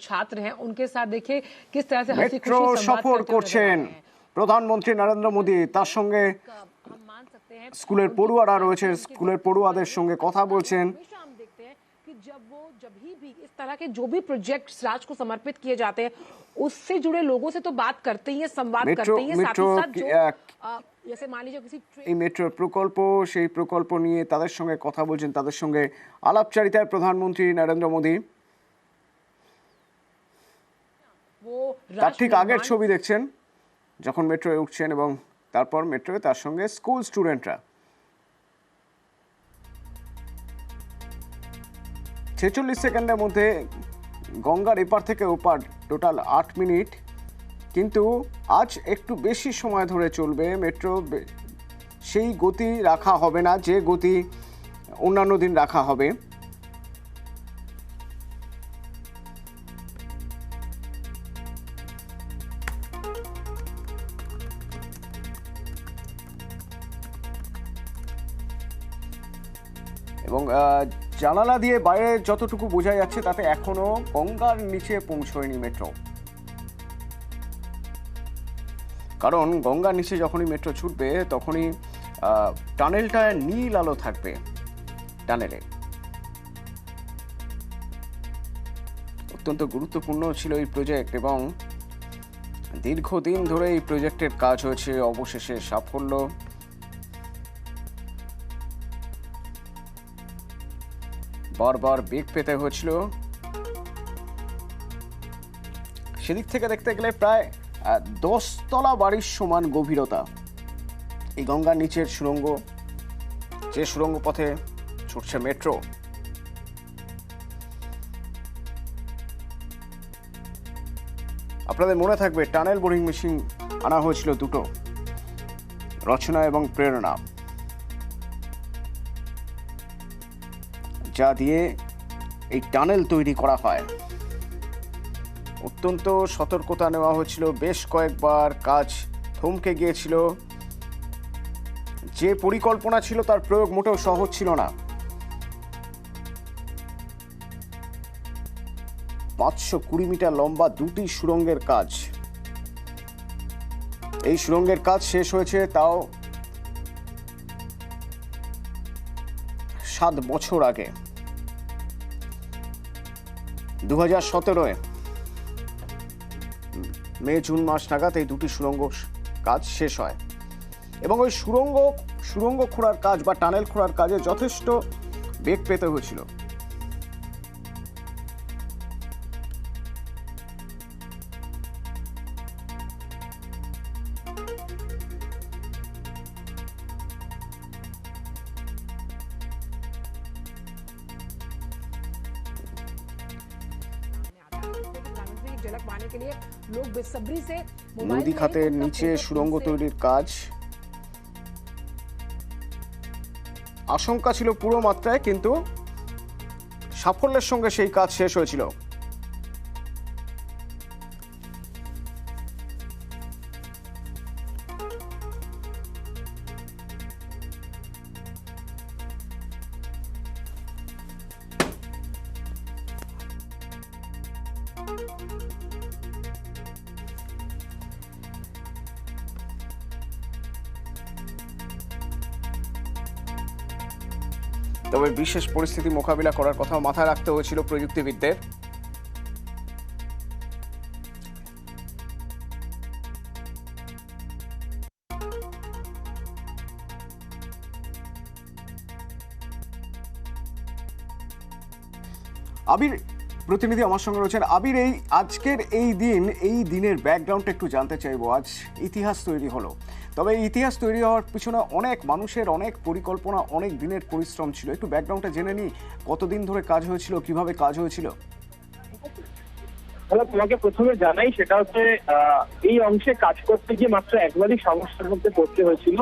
छात्र हैं उनके साथ देखिए किस तरह से हंसी মেট্রো खुशी संवाद সফর करते हुए नजर आ করছেন रहे हैं। প্রধানমন্ত্রী নরেন্দ্র মোদী। তার সঙ্গে हम मान सकते हैं স্কুলের পড়ুয়ারা রয়েছে, স্কুলের পড়ুয়াদের সঙ্গে কথা বলছেন। हमेशा हम देखते हैं कि जब भी इस तरह के जो भी प्रोजेक्ट्स राष्ट्र को समर्पित किए जाते हैं उससे जुड़े लोगों से तो बात करते ही हैं, संवाद करते ही हैं, साथ ही साथ जो जैसे मान लीजिए किसी এই মেট্রো প্রকল্প, সেই প্রকল্প নিয়ে তাদের সঙ্গে কথা বলছেন, তাদের সঙ্গে আলাপচারিতায় প্রধানমন্ত্রী নরেন্দ্র মোদী। তার ঠিক আগের ছবি দেখছেন যখন মেট্রোয় উঠছেন এবং তারপর মেট্রোয় তার সঙ্গে স্কুল স্টুডেন্টরা। 46 সেকেন্ডের মধ্যে গঙ্গার এপার থেকে ওপার টোটাল 8 মিনিট, কিন্তু আজ একটু বেশি সময় ধরে চলবে মেট্রো। সেই গতি রাখা হবে না যে গতি অন্যান্য দিন রাখা হবে। এবং জানালা দিয়ে বাইরে যতটুকু বোঝা যাচ্ছে তাতে এখনো গঙ্গার নিচে পৌঁছয়নি মেট্রো, কারণ গঙ্গার নিচে যখনই মেট্রো ছুটবে তখনই টানেলটায় নীল আলো থাকবে। টানেলে অত্যন্ত গুরুত্বপূর্ণ ছিল এই প্রজেক্ট এবং দীর্ঘদিন ধরে এই প্রজেক্টের কাজ হয়েছে, অবশেষে সাফল্য। বারবার বেগ পেতে হয়েছিল। সেদিক থেকে দেখতে গেলে প্রায় 10 তলা বাড়ির সমান গভীরতা এই গঙ্গার নিচের সুড়ঙ্গ, যে সুড়ঙ্গ পথে ছুটছে মেট্রো। আপনাদের মনে থাকবে টানেল বোরিং মেশিন আনা হয়েছিল দুটো, রচনা এবং প্রেরণা, যা দিয়ে এই টানেল তৈরি করা হয়। অত্যন্ত সতর্কতা নেওয়া হয়েছিল, বেশ কয়েকবার কাজ থমকে গিয়েছিল। যে পরিকল্পনা ছিল তার প্রয়োগ মোটেও সহজ ছিল না। 520 মিটার লম্বা দুটি সুড়ঙ্গের কাজ, এই সুড়ঙ্গের কাজ শেষ হয়েছে তাও 7 বছর আগে, 2017 মে জুন মাস নাগাদ এই দুটি সুড়ঙ্গ কাজ শেষ হয় এবং ওই সুড়ঙ্গ খোঁড়ার কাজ বা টানেল খোঁড়ার কাজে যথেষ্ট বেগ পেতে হয়েছিল। झलक पाने के लिए लोग बेसब्री से নদী খাতের নিচে সুড়ঙ্গ তৈরির কাজ আশঙ্কা ছিল পুরো মাত্রায়, কিন্তু সাফল্যের সঙ্গে সেই কাজ শেষ হয়েছিল। তবে বিশেষ পরিস্থিতি মোকাবিলা করার কথা মাথায় রাখতে হয়েছিল প্রযুক্তিবিদদের। আবির প্রতিনিধি আমার সঙ্গে রয়েছেন। আবির, এই আজকের এই দিনের ব্যাকগ্রাউন্ডটা একটু জানতে চাইবো। আজ ইতিহাস তৈরি হলো, তবে এই ইতিহাস তৈরি হওয়ার পিছনে অনেক মানুষের অনেক পরিকল্পনা, অনেক দিনের পরিশ্রম ছিল। একটু ব্যাকগ্রাউন্ডটা জেনে নিই, কতদিন ধরে কাজ হয়েছিল, কিভাবে কাজ হয়েছিল? তোমাকে প্রথমে জানাই, সেটা হচ্ছে এই অংশে কাজ করতে গিয়ে মাত্র একবারই সমস্যার মধ্যে পড়তে হয়েছিল।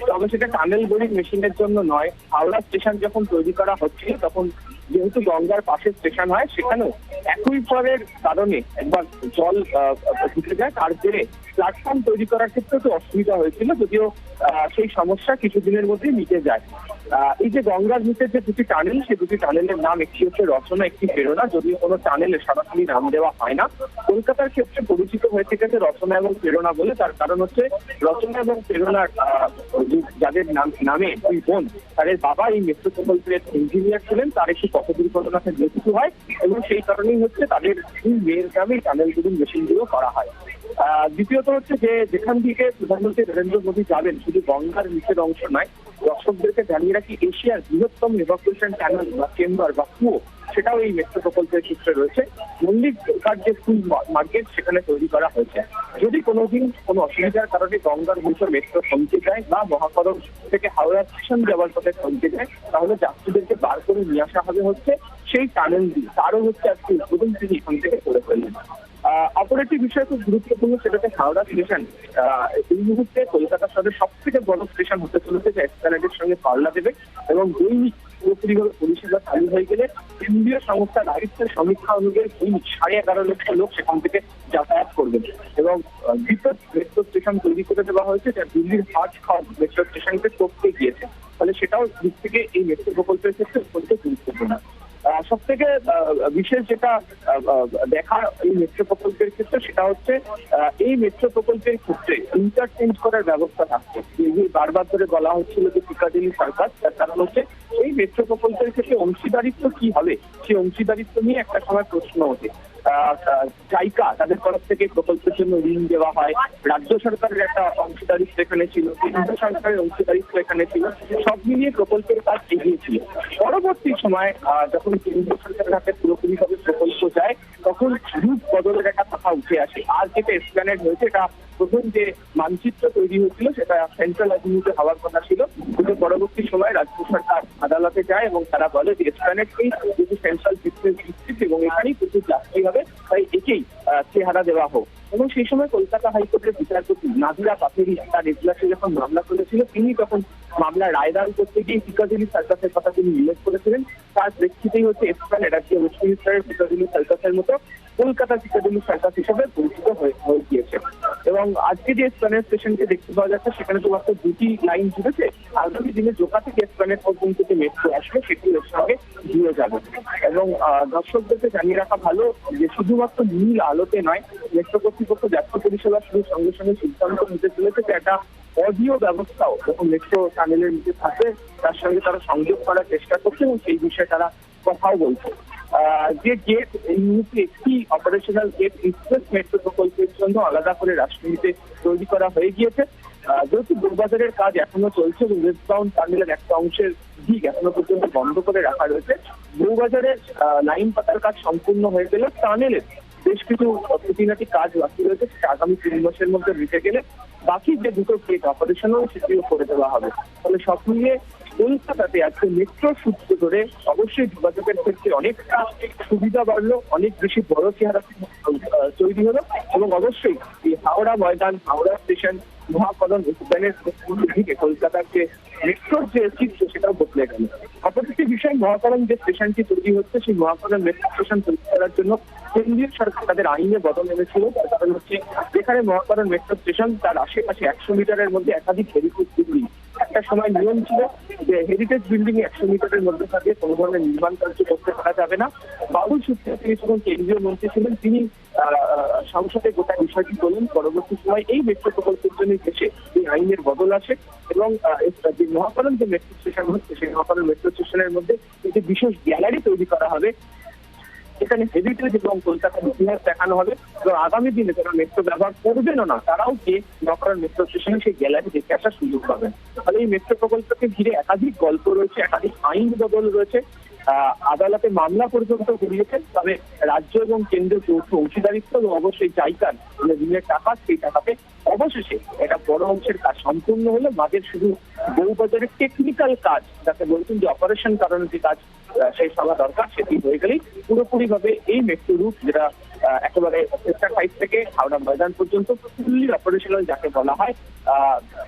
তবে সেটা টানেল বোরিং মেশিনের জন্য নয়। হাওড়া স্টেশন যখন তৈরি করা হচ্ছিল তখন যেহেতু গঙ্গার পাশে স্টেশন হয়, সেখানেও একই পরের কারণে একবার জল ঢুকে যায়, তার জেরে প্ল্যাটফর্ম তৈরি করার ক্ষেত্রে তো অসুবিধা হয়েছিল, যদিও সেই সমস্যা কিছুদিনের মধ্যেই মিটে যায়। এই যে গঙ্গার নিচে যে দুটি টানেল, সেই দুটি টানেলের নাম একটি হচ্ছে রচনা, একটি প্রেরণা। যদিও কোনো টানেলে সরাসরি নাম দেওয়া হয় না, কলকাতার ক্ষেত্রে পরিচিত হয়ে থেকেছে রচনা এবং প্রেরণা বলে। তার কারণ হচ্ছে রচনা এবং প্রেরণার যাদের নামে দুই বোন, তাদের বাবা এই মেট্রো প্রকল্পের ইঞ্জিনিয়ার ছিলেন, তার একটি পথ দুর্ঘটনাতে মৃত্যু হয় এবং সেই কারণেই হচ্ছে তাদের দুই মেয়ের নামে টানেলগুলো মেশিনগুলো করা হয়। দ্বিতীয়ত হচ্ছে যে যেখান থেকে প্রধানমন্ত্রী নরেন্দ্র মোদী যাবেন, শুধু গঙ্গার নিচের অংশ নয়, দর্শকদেরকে জানিয়ে রাখি এশিয়ার বৃহত্তম ইভাকুয়েশন টানেল বা চেম্বার বা কুয়ো, সেটাও এই মেট্রো প্রকল্পের ক্ষেত্রে রয়েছে। মল্লিকঘাট যে ফুল মার্কেট, সেখানে তৈরি করা হয়েছে। যদি কোনোদিন কোনো অসুবিধার কারণে গঙ্গার নিচে মেট্রো থমকে যায় বা মহাকরণ থেকে হাওড়া স্টেশন যাওয়ার পথে থমকে যায়, তাহলে যাত্রীদেরকে বার করে নিয়ে আসা হবে হচ্ছে সেই টানেল দিয়ে। তারও হচ্ছে আজকে উদ্বোধন তিনি এখান থেকে করে ফেললেন। অপর একটি বিষয় খুব গুরুত্বপূর্ণ, সেটা হচ্ছে হাওড়া স্টেশন। এই মুহূর্তে কলকাতা শহরের সব থেকে বড় স্টেশন হতে চলেছে, যা এসপ্ল্যানেডের সঙ্গে পাল্লা দেবে এবং দৈনিক পুরোপুরিভাবে পরিষেবা চালু হয়ে গেলে কেন্দ্রীয় সংস্থার দায়িত্বের সমীক্ষা অনুযায়ী দৈনিক 11.5 লক্ষ লোক সেখান থেকে যাতায়াত করবেন। এবং দ্বিতীয় মেট্রো স্টেশন তৈরি করে দেওয়া হয়েছে, যা দিল্লির হাজ খাওয়া মেট্রো স্টেশনকে টপকে গিয়েছে। ফলে সেটাও দিক থেকে এই মেট্রো প্রকল্পের ক্ষেত্রে অত্যন্ত গুরুত্বপূর্ণ। সব থেকে বিশেষ যেটা দেখা এই মেট্রো প্রকল্পের ক্ষেত্রে, সেটা হচ্ছে এই মেট্রো প্রকল্পের ক্ষেত্রে ইন্টারচেঞ্জ করার ব্যবস্থা থাকছে। বারবার ধরে বলা হচ্ছিল যে পিকাডিলি সার্কাস, তার কারণ হচ্ছে এই মেট্রো প্রকল্পের ক্ষেত্রে অংশীদারিত্ব কি হবে, সেই অংশীদারিত্ব নিয়ে একটা সময় প্রশ্ন ওঠে। জাইকা তাদের তরফ থেকে প্রকল্পের জন্য ঋণ দেওয়া হয়, রাজ্য সরকারের একটা অংশীদারিত্ব এখানে ছিল, কেন্দ্র সরকারের অংশীদারিত্ব এখানে ছিল, সব মিলিয়ে প্রকল্পের কাজ এগিয়েছিল। পরবর্তী সময় যখন কেন্দ্র সরকারের হাতে পুরোপুরিভাবে প্রকল্প যায়, তখন রূপ বদলের একটা কথা উঠে আসে। আর যেটা এক্সপ্ল্যানেড হয়েছে, এটা প্রথম যে মানচিত্র তৈরি হয়েছিল সেটা সেন্ট্রাল অ্যাভিনিউতে হওয়ার কথা ছিল, কিন্তু পরবর্তী সময় রাজ্য সরকার আদালতে যায় এবং তারা বলে যে এক্সপ্ল্যানেডকেই যেহেতু সেন্ট্রাল সিস্টেম ভিত্তিক এবং এখানেই প্রচুর যাত্রী হবে, তাই একেই চেহারা দেওয়া হোক। এবং সেই সময় কলকাতা হাইকোর্টের বিচারপতি নাজিরা পাথেরি তার এজলাসে যখন মামলা করেছিল, তিনি তখন মামলা রায়দান করতে গিয়ে পিকাডিলি সার্কাসের কথা তিনি উল্লেখ করেছিলেন। তার প্রেক্ষিতেই হচ্ছে এসপ্ল্যানেড আজকে ওয়েস্টমিনিস্টারের পিকাডিলি সার্কাসের মতো কলকাতা পিকাডিলি সার্কাস হিসেবে পরিচিত হয়ে গিয়েছে। এবং আজকে যে এসপ্ল্যানেড স্টেশনকে দেখতে পাওয়া যাচ্ছে, সেখানে তো মাত্র দুটি লাইন জুড়েছে। আগামী দিনে জোকা থেকে এসপ্ল্যানেড পর্যন্ত যে মেট্রো আসবে, সেটি এর সঙ্গে জুড়ে যাবে। এবং দর্শকদেরকে জানিয়ে রাখা ভালো যে শুধুমাত্র নীল আলোতে নয়, মেট্রো কর্তৃপক্ষ যাত্রী পরিষেবা শুরুর সঙ্গে সঙ্গে সিদ্ধান্ত নিতে চলেছে যে একটা অডিও ব্যবস্থাও যখন মেট্রো টানেলের নিচে থাকে, তার সঙ্গে তারা সংযোগ করার চেষ্টা করছে এবং সেই বিষয়ে তারা কথাও বলছে। যে গেট এই মুহূর্তে একটি অপারেশনাল গেট এক্সপ্রেস মেট্রো প্রকল্পের জন্য আলাদা করে রাজধানীতে তৈরি করা হয়ে গিয়েছে। যেহেতু বউবাজারের কাজ এখনো চলছে এবং ওয়েস্টবাউন্ড টার্মিনালের একটা অংশের দিক এখনো পর্যন্ত বন্ধ করে রাখা রয়েছে, বউবাজারের লাইন পাতার কাজ সম্পূর্ণ হয়ে গেলে টানেলের বেশ কিছু খুঁটিনাটি কাজ বাকি রয়েছে, সেটা আগামী 3 মাসের মধ্যে মিটে গেলে বাকি যে দুটো গেট অপারেশনাল সেটিও করে দেওয়া হবে। ফলে সব মিলিয়ে কলকাতাতে আজকে মেট্রো সূত্র ধরে অবশ্যই যোগাযোগের ক্ষেত্রে অনেকটা সুবিধা বাড়লো, অনেক বেশি বড় চেহারা তৈরি হলো এবং অবশ্যই এই হাওড়া ময়দান, হাওড়া স্টেশন, মহাকরণ এক্সপ্ল্যানেড থেকে কলকাতার যে মেট্রোর যে চিত্র, সেটাও বদলে গেল। অপরটি বিষয়, মহাকরণ যে স্টেশনটি তৈরি হচ্ছে, সেই মহাকরণ মেট্রো স্টেশন তৈরি করার জন্য কেন্দ্রীয় সরকার তাদের আইনে বদল এনেছিল। তার কারণ হচ্ছে যেখানে মহাকরণ মেট্রো স্টেশন, তার আশেপাশে 100 মিটারের মধ্যে একাধিক হেরিটেজ বিল্ডিং। একটা সময় নিয়ম ছিল যে হেরিটেজ বিল্ডিং 100 মিটারের মধ্যে থাকে, কোনো ধরনের নির্মাণ কার্য করতে পারা যাবে না। বাবুল সুপ্রিয় তিনি যখন কেন্দ্রীয় মন্ত্রী ছিলেন, তিনি সংসদে গোটা বিষয়টি বলেন। পরবর্তী সময় এই মেট্রো প্রকল্পের জন্য দেশে এই আইনের বদল আসে এবং যে মহাকরণ যে মেট্রো স্টেশন হচ্ছে, সেই মহাকরণ মেট্রো স্টেশনের মধ্যে একটি বিশেষ গ্যালারি তৈরি করা হবে, এখানে হেরিটেজ এবং কলকাতার ইতিহাস দেখানো হবে এবং আগামী দিনে যারা মেট্রো ব্যবহার করবেন না, তারাও যে মহাকরণ মেট্রো স্টেশনে সেই গ্যালারি দেখে আসার সুযোগ পাবেন। ফলে এই মেট্রো প্রকল্পকে ঘিরে একাধিক গল্প রয়েছে, একাধিক আইন বদল রয়েছে, আদালতে মামলা পর্যন্ত গড়িয়েছেন। তবে রাজ্য এবং কেন্দ্রের যৌথ অংশীদারিত্ব এবং অবশ্যই জায়গার যে ঋণের টাকা, সেই টাকাতে অবশেষে একটা বড় অংশের কাজ সম্পূর্ণ হলে মাঝের শুধু বউবাজারের টেকনিক্যাল কাজ, যাকে বলছেন যে অপারেশন কারণে যে কাজ শেষ হওয়া দরকার, সেটি হয়ে গেলেই পুরোপুরি ভাবে এই মেট্রো রুট, যেটা একেবারে সেক্টর 5 থেকে হাওড়া ময়দান পর্যন্ত ফুললি অপারেশনাল যাকে বলা হয়,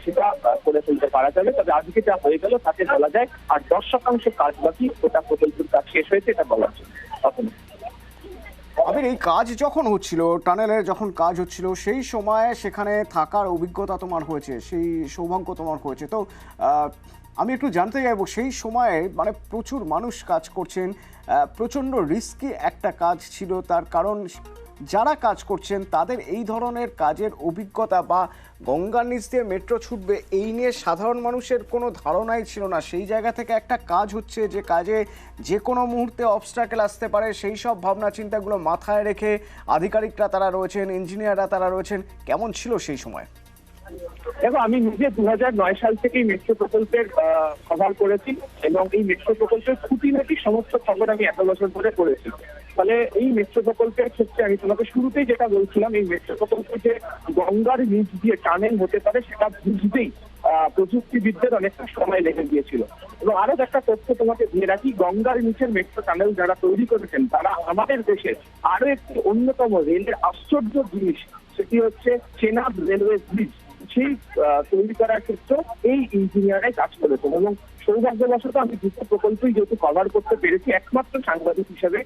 সেটা করে ফেলতে পারা যাবে। তবে আজকে যা হয়ে গেল তাতে বলা যায় আর 10% কাজ বাকি, ওটা প্রকল্পের কাজ শেষ হয়েছে, এটা বলা যায়। আবির, এই কাজ যখন হচ্ছিল, টানেলের যখন কাজ হচ্ছিল, সেই সময় সেখানে থাকার অভিজ্ঞতা তোমার হয়েছে, সেই সৌভাগ্য তোমার হয়েছে, তো আমি একটু জানতে চাইবো সেই সময়ে মানে প্রচুর মানুষ কাজ করছেন, প্রচণ্ড রিস্কি একটা কাজ ছিল, তার কারণ যারা কাজ করছেন তাদের এই ধরনের কাজের অভিজ্ঞতা বা গঙ্গার নিচ দিয়ে মেট্রো ছুটবে এই নিয়ে সাধারণ মানুষের কোনো ধারণাই ছিল না। সেই জায়গা থেকে একটা কাজ হচ্ছে যে কাজে যে কোনো মুহূর্তে অবস্ট্রাকেল আসতে পারে, সেই সব ভাবনা চিন্তাগুলো মাথায় রেখে আধিকারিকরা তারা রয়েছেন, ইঞ্জিনিয়াররা তারা রয়েছেন, কেমন ছিল সেই সময়? দেখো, আমি নিজে 2009 সাল থেকেই মেট্রো প্রকল্পের কভার করেছি এবং এই মেট্রো প্রকল্পের খুঁটিনাটি সমস্ত খবর আমি এত বছর ধরে করেছি। ফলে এই মেট্রো প্রকল্পের ক্ষেত্রে আমি তোমাকে শুরুতেই যেটা বলছিলাম, এই মেট্রো প্রকল্পে যে গঙ্গার নিচ দিয়ে টানেল হতে পারে সেটা বুঝতেই প্রযুক্তিবিদদের অনেকটা সময় লেগে গিয়েছিল। এবং আরো একটা তথ্য তোমাকে দিয়ে রাখি, গঙ্গার নিচের মেট্রো টানেল যারা তৈরি করেছেন তারা আমাদের দেশের আরো একটি অন্যতম রেলের আশ্চর্য জিনিস, সেটি হচ্ছে চেনাব রেলওয়ে ব্রিজ, সেই তৈরি করার ক্ষেত্রে এই ইঞ্জিনিয়াররাই কাজ করেছেন। এবং সৌভাগ্যবশত আমি দুটো প্রকল্পই যেহেতু কভার করতে পেরেছি একমাত্র সাংবাদিক হিসেবে,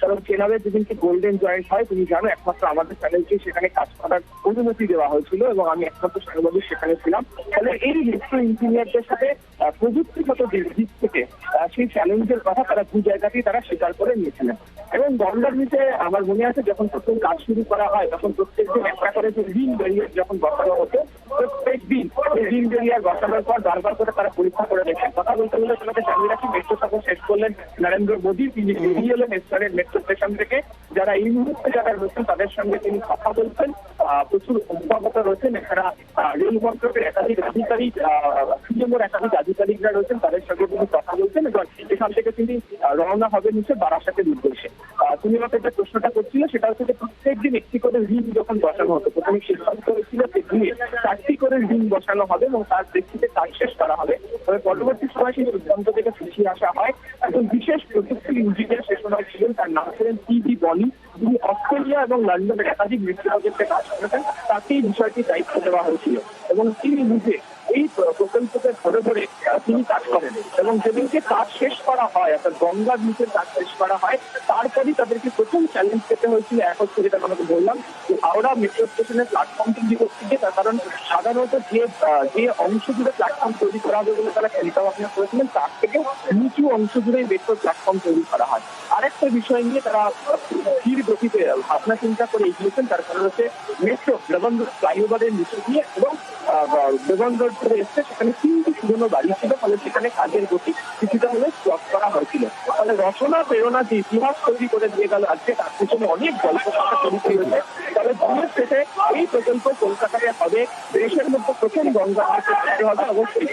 কারণ চেনাবের যেদিনকে গোল্ডেন জয়েন্ট হয় তুমি জানো, একমাত্র আমাদের চ্যানেলকে সেখানে কাজ করার অনুমতি দেওয়া হয়েছিল এবং আমি একমাত্র সাংবাদিক সেখানে ছিলাম। তাহলে এই মেট্রো ইঞ্জিনিয়ারদের সাথে প্রযুক্তিগত দিক থেকে সেই চ্যালেঞ্জের কথা তারা দু জায়গাতেই তারা স্বীকার করে নিয়েছিলেন। এবং গঙ্গার নিচে আমার মনে আছে যখন প্রথম কাজ শুরু করা হয় তখন প্রত্যেকদিন একটা করে যে রিং ব্যারিয়ার যখন বসানো হতো, প্রত্যেক দিন রিং ব্যারিয়ার বসানোর পর বারবার করে তারা পরীক্ষা করে দেখেন। কথা বলতে বলে তোমাকে জানিয়ে রাখি, মেট্রো যখন শেষ করলেন নরেন্দ্র মোদী, তিনি বেরিয়ে এলেন এসআরের মেট্রো স্টেশন থেকে। যারা এই মুহূর্তে যারা রয়েছেন তাদের সঙ্গে তিনি কথা বলছেন, প্রচুর অভিভাবকতা রয়েছেন, এছাড়া রেল মন্ত্রকের একাধিক আধিকারিক, সিএমওর একাধিক আধিকারিকরা রয়েছেন, তাদের সঙ্গে তিনি কথা বলছেন এবং এখান থেকে তিনি রওনা হবেন হচ্ছে বারাসাতের উদ্দেশ্যে। তুমি আমাকে যে প্রশ্নটা করছিলে সেটা হচ্ছে যে প্রত্যেকদিন একটি করে রিং যখন বসানো হতো, প্রথমে সিদ্ধান্ত হয়েছিল যে দিনে 4টি করে রিং বসানো হবে এবং তার প্রেক্ষিতে কাজ শেষ করা হবে। তবে পরবর্তী সময় সেই সিদ্ধান্ত থেকে পিছিয়ে আসা হয়। একজন বিশেষ প্রযুক্তি ইঞ্জিনিয়ার সে সময় ছিলেন, তার নাম ছিলেন টি.বি. বনি, তিনি অস্ট্রেলিয়া এবং লন্ডনের একাধিক মেট্রো প্রজেক্টে কাজ করেছেন, তাকেই বিষয়টি দায়িত্ব দেওয়া হয়েছিল এবং তিনি নিজে এই প্রকল্পকে ধরে ধরে তিনি কাজ করেন। এবং যেদিনকে কাজ শেষ করা হয়, অর্থাৎ গঙ্গার নিচের কাজ শেষ করা হয়, তারপরই তাদেরকে প্রথম চ্যালেঞ্জ পেতে হয়েছিল এক হচ্ছে যেটা আমাকে বললাম যে হাওড়া মেট্রো স্টেশনের প্ল্যাটফর্ম তৈরি করতে গিয়ে, তার কারণ সাধারণত যে অংশ জুড়ে প্ল্যাটফর্ম তৈরি করা হবে বলে তারা চিন্তা ভাবনা করেছিলেন, তার থেকে নিচু অংশ জুড়ে মেট্রো প্ল্যাটফর্ম তৈরি করা হয়। আরেকটা বিষয় নিয়ে তারা ধীর গতিতে ভাবনা চিন্তা করে এগিয়েছেন, তার কারণ হচ্ছে মেট্রো বেগমগঞ্জ ফ্লাইওভারের নিচে দিয়ে এবং বেগমগঞ্জ ধরে এসছে, সেখানে 3টি পুরোনো বাড়ি ছিল, ফলে সেখানে কাজের গতি কিছুটা হলে স্টপ করা হয়েছিল। ফলে রচনা প্রেরণা যে ইতিহাস তৈরি করে দিয়ে গেল আজকে, তার পিছনে অনেক গল্প কথা তৈরি হয়েছে। তবে দিনের শেষে এই প্রকল্প কলকাতায় হবে, দেশের মধ্যে প্রথম গঙ্গা হবে, অবশ্যই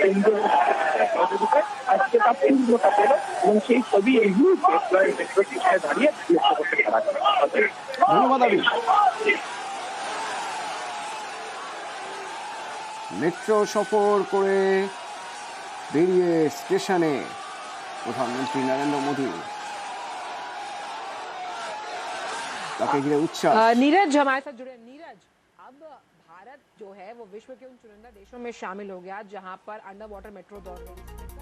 আজকে তা পূর্ণতা পেল এবং সেই ছবি এই মুহূর্তে মেট্রো স্টেশনে দাঁড়িয়ে লক্ষ্য করতে পারা যায়। ধন্যবাদ আবি। মেট্রো সফর করে বেরিয়ে স্টেশনে प्रधानमंत्री नरेंद्र मोदी, ताकि घिरे उच्चास। नीरज हमारे साथ जुड़े। नीरज, अब भारत जो है वो विश्व के उन चुनिंदा देशों में शामिल हो गया जहां पर अंडर वाटर मेट्रो दौड़ रही है।